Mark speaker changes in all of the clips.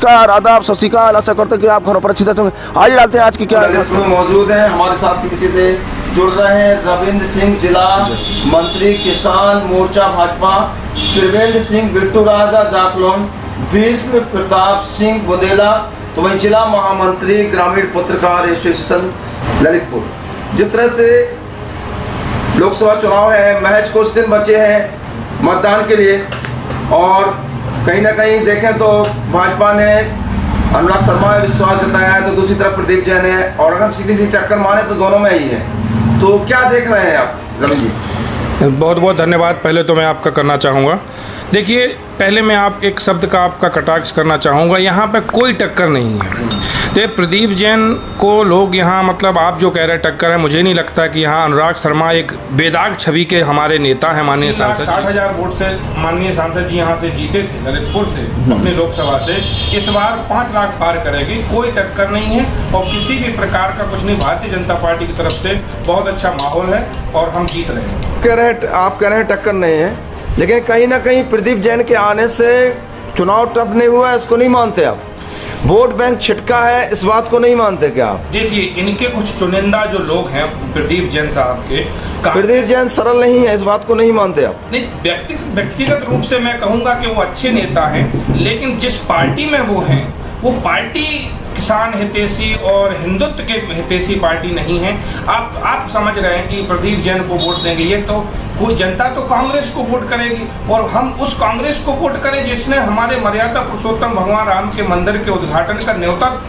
Speaker 1: नमस्कार, आदाब, सत श्री अकाल। आशा करते हैं कि आप घरों पर अच्छी तरह से आज डालते हैं आज की क्या
Speaker 2: ललितपुर में मौजूद हैं। हमारे साथ से जुड़ रहे हैं रविंद्र सिंह, जिला मंत्री किसान मोर्चा भाजपा, त्रिवेंद्र सिंह बिट्टू राजा जाकलोन, भीष्म प्रताप सिंह बुंदेला, तो वहीं जिला महामंत्री ग्रामीण पत्रकार एसोसिएशन ललितपुर। जिस तरह से लोकसभा चुनाव है, महज कुछ दिन बचे हैं मतदान के लिए और कहीं ना कहीं देखें तो भाजपा ने अनुराग शर्मा में विश्वास जताया है, तो दूसरी तरफ प्रदीप जैन है और अगर हम सीधी सी टक्कर माने तो दोनों में ही है। तो क्या देख रहे हैं आप रवि जी?
Speaker 3: बहुत बहुत धन्यवाद पहले तो मैं आपका करना चाहूँगा। देखिए, पहले मैं आप एक शब्द का आपका कटाक्ष करना चाहूँगा, यहाँ पे कोई टक्कर नहीं है। तो प्रदीप जैन को लोग यहाँ मतलब आप जो कह रहे हैं टक्कर है, मुझे नहीं लगता कि यहाँ अनुराग शर्मा एक बेदाग छवि के हमारे नेता हैं। माननीय सांसद 60,000 वोट से माननीय सांसद जी यहाँ से जीते थे ललितपुर से अपनी लोकसभा से। इस बार 5 लाख पार करेगी, कोई टक्कर नहीं है और किसी भी प्रकार का कुछ नहीं। भारतीय जनता पार्टी की तरफ से बहुत अच्छा माहौल है और हम जीत रहे हैं।
Speaker 1: आप कह रहे हैं टक्कर नहीं है, लेकिन कहीं ना कहीं प्रदीप जैन के आने से चुनाव टफ नहीं हुआ है, इसको नहीं मानते आप? वोट बैंक छिटका है, इस बात को नहीं मानते क्या आप?
Speaker 3: देखिए, इनके कुछ चुनिंदा जो लोग हैं प्रदीप जैन साहब के,
Speaker 1: प्रदीप जैन सरल नहीं है, इस बात को नहीं मानते आप?
Speaker 3: नहीं, व्यक्तिगत रूप से मैं कहूंगा कि वो अच्छे नेता हैं, लेकिन जिस पार्टी में वो हैं वो पार्टी किसान हितैषी और हिंदुत्व के हितैषी पार्टी नहीं है। आप समझ रहे हैं कि प्रदीप जैन को वोट देंगे, ये तो कोई जनता तो कांग्रेस को वोट करेगी और हम उस कांग्रेस को वोट करें जिसने हमारे मर्यादा पुरुषोत्तम भगवान राम के मंदिर के उद्घाटन का न्योता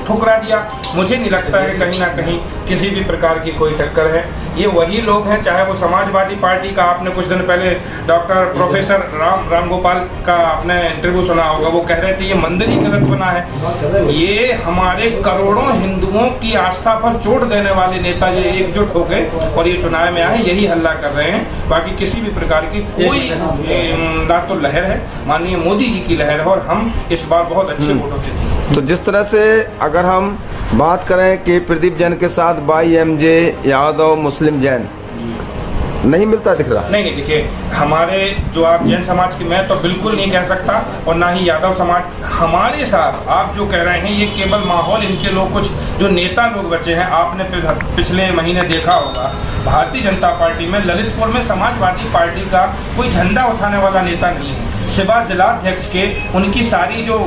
Speaker 3: ठुकरा दिया। मुझे नहीं लगता है कहीं ना कहीं किसी भी प्रकार की कोई टक्कर है। ये वही लोग हैं, चाहे वो समाजवादी पार्टी का, आपने कुछ दिन पहले डॉक्टर प्रोफेसर राम गोपाल का आपने इंटरव्यू सुना होगा, वो कह रहे थे ये मंदिर ही गलत बना है। ये हमारे करोड़ों हिंदुओं की आस्था पर चोट देने वाले नेता ये एकजुट हो गए और ये चुनाव में आए, यही हल्ला कर रहे हैं। बाकी किसी भी प्रकार की कोई ना तो लहर है, माननीय मोदी जी की लहर है और हम इस बार बहुत अच्छे वोटों से।
Speaker 1: तो जिस तरह से अगर हम बात करें कि प्रदीप जैन के साथ भाई MJ यादव मुस्लिम जैन नहीं मिलता दिख रहा?
Speaker 3: नहीं, देखिए, हमारे जो आप जैन समाज की मैं तो बिल्कुल नहीं कह सकता और ना ही यादव समाज हमारे साथ। आप जो कह रहे हैं ये केवल माहौल, इनके लोग कुछ जो नेता लोग बचे हैं। आपने पिछले महीने देखा होगा भारतीय जनता पार्टी में ललितपुर में समाजवादी पार्टी का कोई झंडा उठाने वाला नेता नहीं है, सिवा जिलाध्यक्ष के। उनकी सारी जो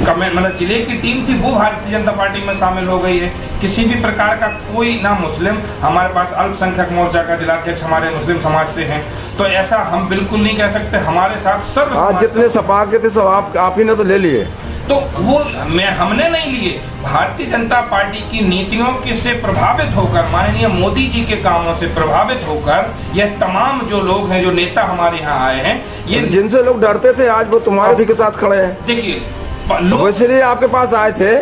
Speaker 3: मतलब जिले की टीम थी वो भारतीय जनता पार्टी में शामिल हो गई है। किसी भी प्रकार का कोई ना मुस्लिम, हमारे पास अल्पसंख्यक मोर्चा का जिलाध्यक्ष हमारे मुस्लिम समाज से हैं, तो ऐसा हम बिल्कुल नहीं कह सकते। हमारे साथ सब
Speaker 1: जितने सपा के थे सब आप ही ने तो ले लिए,
Speaker 3: तो वो हमने नहीं लिए। भारतीय जनता पार्टी की नीतियों के से प्रभावित होकर, माननीय मोदी जी के कामों से प्रभावित होकर यह तमाम जो लोग हैं, जो नेता हमारे यहाँ आए हैं, ये
Speaker 1: जिनसे लोग डरते थे आज वो तुम्हारे के साथ खड़े हैं।
Speaker 3: देखिए,
Speaker 1: इसलिए आपके पास आए थे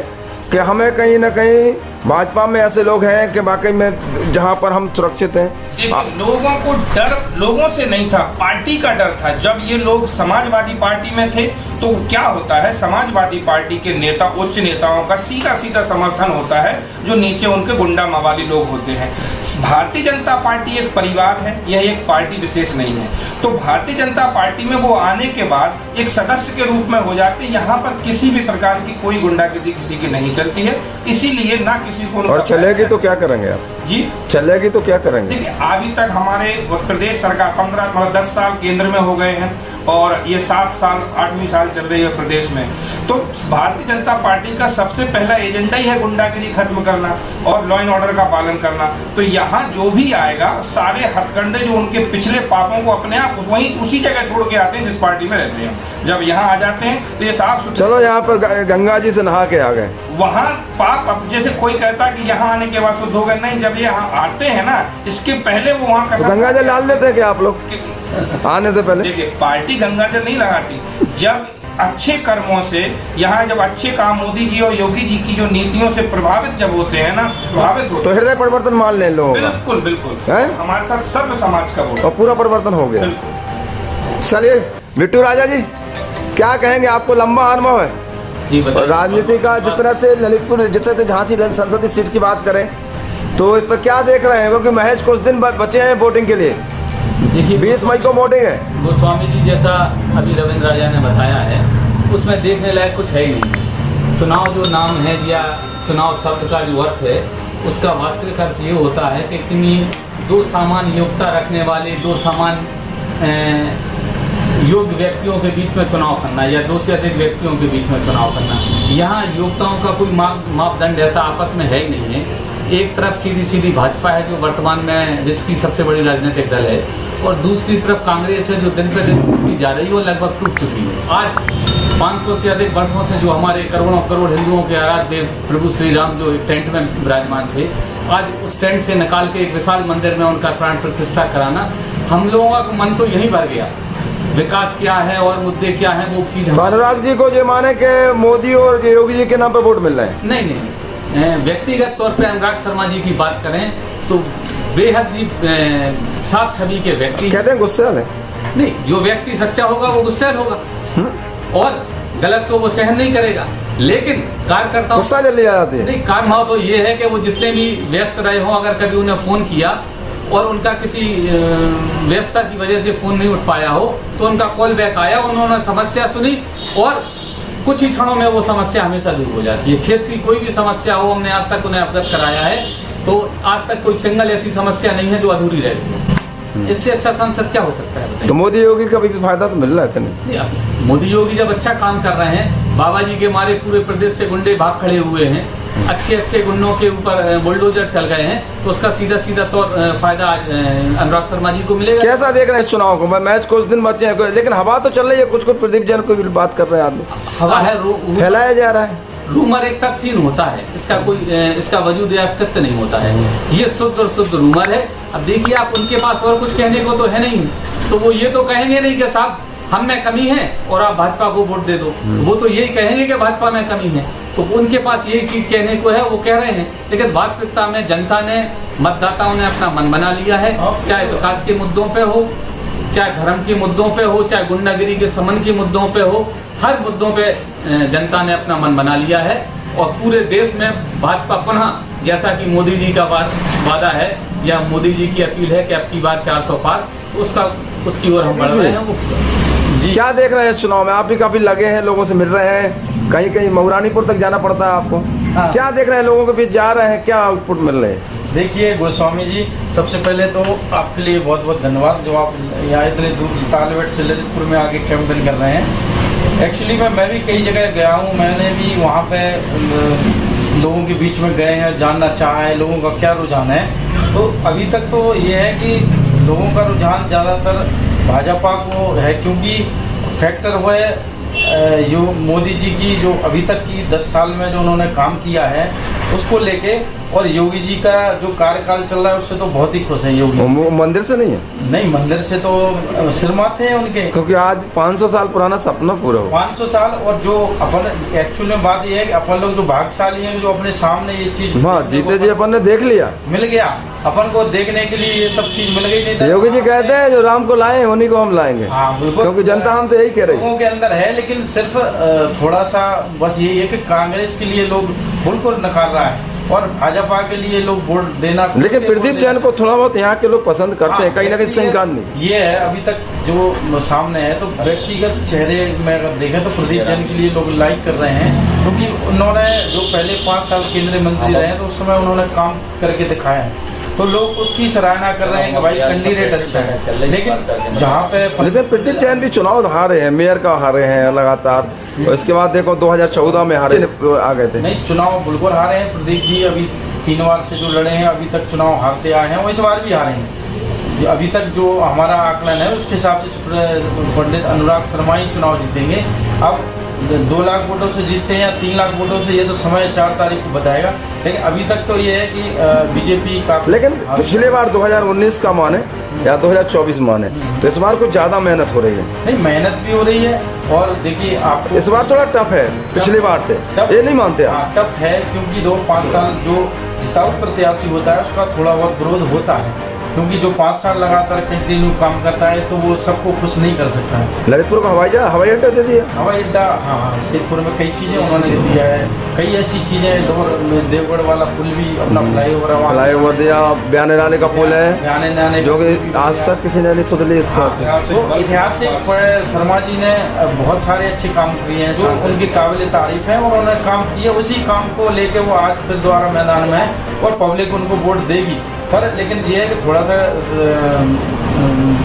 Speaker 1: कि हमें कहीं ना कहीं भाजपा में ऐसे लोग हैं कि वाकई में जहां पर हम सुरक्षित हैं।
Speaker 3: लोगों को डर लोगों से नहीं था, पार्टी का डर था। जब ये लोग समाजवादी पार्टी में थे तो क्या होता है, समाजवादी पार्टी के नेता, उच्च नेताओं का सीधा सीधा समर्थन होता है जो नीचे उनके गुंडा मवाली लोग होते हैं। भारतीय जनता पार्टी एक परिवार है, यह एक पार्टी विशेष नहीं है। तो भारतीय जनता पार्टी में वो आने के बाद एक सदस्य के रूप में हो जाते हैं। यहाँ पर किसी भी प्रकार की कोई गुंडागिरी किसी की नहीं चलती है, इसीलिए ना किसी को।
Speaker 1: और चलेगी तो क्या करेंगे आप
Speaker 3: जी?
Speaker 1: चलेगी तो क्या करेंगे?
Speaker 3: देखिए, अभी तक हमारे प्रदेश सरकार 10 साल केंद्र में हो गए हैं और ये 7 साल 8वीं साल चल रही है प्रदेश में। तो भारतीय जनता पार्टी का सबसे पहला एजेंडा ही है गुंडागिरी खत्म करना और लॉ एंड ऑर्डर का पालन करना। तो यहाँ जो भी आएगा, सारे हथकंडे जो उनके पिछले पापों को अपने आप वहीं उसी जगह छोड़ के आते हैं जिस पार्टी में रहते हैं। जब यहाँ आ जाते हैं तो ये साफ,
Speaker 1: चलो यहाँ पर गंगा जी से नहा के आ गए,
Speaker 3: वहाँ पाप। अब जैसे कोई कहता है कि यहाँ आने के बाद शुद्ध हो गए, नहीं, जब ये यहाँ आते हैं ना, इसके पहले वो वहाँ का
Speaker 1: गंगा जल डाल देते हैं क्या आप लोग आने से पहले?
Speaker 3: देखिए, पार्टी गंगा जल नहीं लगाती। जब अच्छे कर्मों से, यहाँ जब अच्छे काम मोदी जी और योगी जी की जो नीतियों से प्रभावित जब होते हैं ना, प्रभावित होते,
Speaker 1: तो हृदय परिवर्तन मान ले लोगों का।
Speaker 3: बिल्कुल बिल्कुल, हमारे साथ सर्व समाज का वोट
Speaker 1: और पूरा परिवर्तन हो गया। चलिए बिट्टू राजा जी, क्या कहेंगे? आपको लंबा अनुभव है राजनीति का। जिस तरह से ललितपुर, जिस तरह से झांसी संसदीय सीट की बात करें तो इस पर क्या देख रहे हैं? क्योंकि महज कुछ दिन बचे हैं वोटिंग के लिए। देखिए, 20 मई को वोटिंग है।
Speaker 4: गोस्वामी जी जैसा अभी रविंद्र राजा ने बताया है, उसमें देखने लायक कुछ है ही नहीं। चुनाव जो नाम है या चुनाव शब्द का जो अर्थ है उसका वास्तविक अर्थ ये होता है कि किन्हीं दो समान योग्यता रखने वाले, दो समान योग्य व्यक्तियों के बीच में चुनाव करना या दो से अधिक व्यक्तियों के बीच में चुनाव करना। यहाँ योग्यताओं का कोई मापदंड ऐसा आपस में है ही नहीं है। एक तरफ सीधी भाजपा है जो वर्तमान में विश्व की सबसे बड़ी राजनीतिक दल है, और दूसरी तरफ कांग्रेस है जो दिन पे दिन टूटती जा रही है और लगभग टूट चुकी है। आज 500 से अधिक वर्षों से जो हमारे करोड़ों करोड़ हिंदुओं के आराध्य प्रभु श्री राम जो एक टेंट में विराजमान थे, आज उस टेंट से निकाल के एक विशाल मंदिर में उनका प्राण प्रतिष्ठा कराना, हम लोगों का मन तो यही भर गया। विकास क्या है और मुद्दे क्या है वो चीज।
Speaker 1: तो अनुराग जी को ये माने कि मोदी और योगी जी के नाम पे वोट मिल रहे हैं?
Speaker 4: नहीं, व्यक्तिगत तौर पे अनुराग शर्मा जी की बात करें तो बेहद ही साफ छवि के व्यक्ति
Speaker 1: कहते हैं गुस्से वाले।
Speaker 4: नहीं, जो व्यक्ति सच्चा होगा वो गुस्सैल होगा और गलत को वो सहन नहीं करेगा, लेकिन कार्यकर्ताओं
Speaker 1: गुस्सा जल्दी आ जाती है।
Speaker 4: नहीं, कारण भाव तो ये है कि वो जितने भी व्यस्त रहे हों, अगर कभी उन्हें फोन किया और उनका किसी व्यस्तता की वजह से फोन नहीं उठ पाया हो तो उनका कॉल बैक आया, उन्होंने समस्या सुनी और कुछ ही क्षणों में वो समस्या हमेशा दूर हो जाती है। क्षेत्र की कोई भी समस्या हो, हमने आज तक उन्हें अवगत कराया है, तो आज तक कोई सिंगल ऐसी समस्या नहीं है जो अधूरी रहे। इससे अच्छा संसद क्या हो सकता है?
Speaker 1: तो मोदी योगी का भी फायदा तो मिल रहा है कि नहीं?
Speaker 4: मोदी योगी जब अच्छा काम कर रहे हैं, बाबा जी के मारे पूरे प्रदेश से गुंडे भाग खड़े हुए हैं, अच्छे गुंडों के ऊपर बुलडोजर चल गए हैं, तो उसका सीधा तौर फायदा अनुराग शर्मा जी को मिलेगा।
Speaker 1: कैसा देख रहे हैं इस चुनाव को? मैच कुछ दिन बचे हैं, लेकिन हवा तो चल रही है, कुछ प्रदीप जैन को भी बात कर रहे हैं आदमी।
Speaker 4: हवा है,
Speaker 1: फैलाया जा रहा है।
Speaker 4: रूमर एक तथ्य होता है, इसका कोई इसका वजूद या अस्तित्व नहीं होता है। ये शुद्ध और शुद्ध रूमर है। अब देखिए, आप उनके पास और कुछ कहने को तो है नहीं, तो वो ये तो कहेंगे नहीं कि साहब हम में कमी है और आप भाजपा को वोट दे दो। वो तो यही कहेंगे कि भाजपा में कमी है, तो उनके पास यही चीज कहने को है, वो कह रहे हैं। लेकिन वास्तविकता में जनता ने, मतदाताओं ने अपना मन बना लिया है, चाहे विकास के मुद्दों पे हो, चाहे धर्म के मुद्दों पे हो, चाहे गुंडागिरी के समन के मुद्दों पे हो, हर मुद्दों पे जनता ने अपना मन बना लिया है। और पूरे देश में भाजपा पुनः, जैसा कि मोदी जी का वादा है या मोदी जी की अपील है कि अब की बार 400 पार, उसकी ओर हम बढ़ रहे हैं। वो
Speaker 1: क्या देख रहे हैं इस चुनाव में? आप भी काफी लगे हैं, लोगों से मिल रहे हैं, कहीं मऊरानीपुर तक जाना पड़ता है आपको। क्या देख रहे हैं? लोगों के बीच जा रहे हैं, क्या आउटपुट मिल रहे हैं?
Speaker 5: देखिए गोस्वामी जी, सबसे पहले तो आपके लिए बहुत बहुत धन्यवाद जो आप यहाँ इतने दूर तालवेट से ललितपुर में आके कैंपेन कर रहे हैं। एक्चुअली मैं भी कई जगह गया हूँ, मैंने भी वहाँ पे लोगों के बीच में गए हैं, जानना चाहा है लोगों का क्या रुझान है। तो अभी तक तो ये है कि लोगों का रुझान ज़्यादातर भाजपा को है, क्योंकि फैक्टर हुए जो मोदी जी की जो अभी तक की 10 साल में जो उन्होंने काम किया है उसको लेके, और योगी जी का जो कार्यकाल चल रहा है उससे तो बहुत ही खुश है योगी।
Speaker 1: वो मंदिर से नहीं है?
Speaker 5: नहीं, मंदिर से तो सिरमाथे हैं उनके,
Speaker 1: क्योंकि आज 500 साल पुराना सपना पूरा हो।
Speaker 5: 500 साल। और जो अपन एक्चुअल में बात ये है कि अपन लोग जो भाग्यशाली हैं, जो अपने सामने ये चीज
Speaker 1: जीते जी अपन ने देख लिया,
Speaker 5: मिल गया अपन को देखने के लिए, ये सब चीज मिल गई। नहीं था
Speaker 1: योगी जी कहते हैं जो राम को लाए उन्हीं को हम लाएंगे।
Speaker 5: हाँ बिल्कुल,
Speaker 1: क्योंकि जनता हमसे यही कह रही है।
Speaker 5: लोगों के अंदर है, लेकिन सिर्फ थोड़ा सा बस यही है कि कांग्रेस के लिए लोग बिल्कुल नकार रहा है और भाजपा के लिए लोग वोट देना।
Speaker 1: लेकिन प्रदीप जैन को थोड़ा बहुत यहाँ के लोग पसंद करते हैं, कहीं ना कहीं से इनकार नहीं।
Speaker 5: ये है अभी तक जो सामने है, तो व्यक्तिगत चेहरे में अगर देखें तो प्रदीप जैन के लिए लोग लाइक कर रहे हैं, क्योंकि उन्होंने जो पहले 5 साल केंद्रीय मंत्री रहे हैं तो उस समय उन्होंने काम करके दिखाया है, तो लोग उसकी सराहना कर रहे हैं कि भाई कैंडिडेट अच्छा है। लेकिन जहाँ पे
Speaker 1: प्रदीप जैन भी चुनाव हारे हैं, मेयर का हारे हैं लगातार, और इसके बाद देखो 2014 में हारे आ गए थे।
Speaker 5: नहीं, चुनाव बिल्कुल हारे हैं प्रदीप जी। अभी 3 बार से जो लड़े हैं अभी तक चुनाव हारते आए हैं, वो इस बार भी हारे हैं। अभी तक जो हमारा आकलन है उसके हिसाब से पंडित अनुराग शर्मा ही चुनाव जीतेंगे। अब 2 लाख वोटों से जीतते हैं या 3 लाख वोटों से, ये तो समय 4 तारीख को बताएगा। लेकिन अभी तक तो ये है कि बीजेपी का,
Speaker 1: लेकिन पिछले बार 2019 का माने या 2024 माने, तो इस बार कुछ ज्यादा मेहनत हो रही है।
Speaker 5: नहीं, मेहनत भी हो रही है, और देखिए आपको
Speaker 1: इस बार थोड़ा टफ है पिछली बार से, ये नहीं मानते आप?
Speaker 5: टफ है, क्योंकि 2-5 साल जो जिताऊ प्रत्याशी होता है उसका थोड़ा बहुत विरोध होता है, क्योंकि जो 5 साल लगातार कंटिन्यू काम करता है तो वो सबको खुश नहीं कर सकता है।
Speaker 1: ललितपुर को हवाई अड्डा दे दिया।
Speaker 5: हवाई अड्डा, हाँ हाँ, ललितपुर में कई चीज़ें उन्होंने दे दिया है, कई ऐसी चीज़ें, देवगढ़ वाला पुल भी अपना फ्लाईओवर है,
Speaker 1: फ्लाईओवर दिया, बयाने नाने का पुल है,
Speaker 5: बयाने नाने
Speaker 1: जो कि आज तक किसी ने नहीं सुधरी इसका।
Speaker 5: तो ऐतिहासिक शर्मा जी ने बहुत सारे अच्छे काम किए हैं, उनकी काबिल तारीफ है और उन्होंने काम किया, उसी काम को लेके वो आज फिर दोबारा मैदान में है और पब्लिक उनको वोट देगी। पर लेकिन ये है कि थोड़ा सा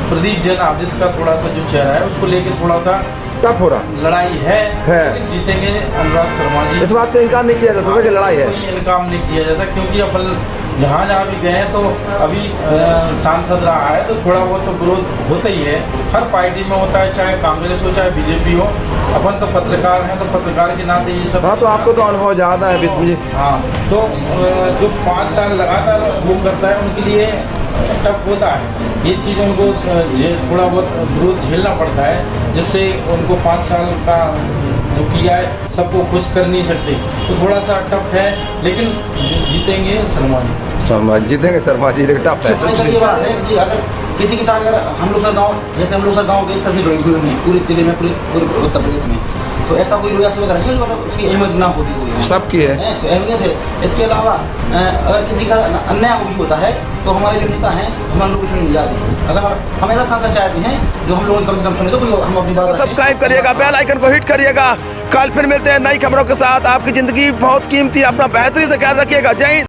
Speaker 5: प्रदीप जैन आदित्य का थोड़ा सा जो चेहरा है उसको लेके थोड़ा सा
Speaker 1: टफ हो रहा
Speaker 5: लड़ाई है। लेकिन जीतेंगे अनुराग शर्मा जी,
Speaker 1: इस बात से इनकार नहीं किया जा सकता कि लड़ाई है,
Speaker 5: कोई इनकार नहीं किया जाता, क्योंकि अपन जहाँ जहाँ भी गए हैं तो अभी सांसद रहा है तो थोड़ा बहुत तो विरोध होता ही है, हर पार्टी में होता है, चाहे कांग्रेस हो चाहे बीजेपी हो। अपन तो पत्रकार हैं तो पत्रकार के नाते ये सब।
Speaker 1: हाँ, तो आपको तो अनुभव ज़्यादा है विष्णु जी।
Speaker 5: हाँ, तो जो 5 साल लगातार वो करता है उनके लिए टफ होता है, ये चीज़ उनको थोड़ा बहुत विरोध झेलना पड़ता है, जिससे उनको 5 साल का जो किया है सबको खुश कर नहीं सकते, तो थोड़ा सा टफ है। लेकिन जीतेंगे शर्मा जी,
Speaker 1: जीतेंगे शर्मा जी, लेकिन टफ है।
Speaker 6: ये बात है कि अगर किसी के साथ, अगर हम लोग सर गाँव, जैसे हम लोग सर गाँव के इस तरह से जुड़े हुए हैं पूरे जिले में, पूरे उत्तर प्रदेश में, तो ऐसा कोई रोया से वगैरह नहीं है उसकी अहमियत ना होती हुई
Speaker 1: सबकी है
Speaker 6: तो अहमियत है। इसके अलावा अगर किसी का अन्याय भी होता है तो हमारे जो नेता हैं हम लोग सुन जाते हैं, अगर हम ऐसा सांसद चाहते हैं जो हम लोग कम से कम सुने तो हम अपनी बात।
Speaker 1: सब्सक्राइब करिएगा, बेल आइकन को हिट करिएगा। कल फिर मिलते हैं नई खबरों के साथ। आपकी ज़िंदगी बहुत कीमती, अपना बेहतरी से ख्याल रखिएगा। जय हिंद।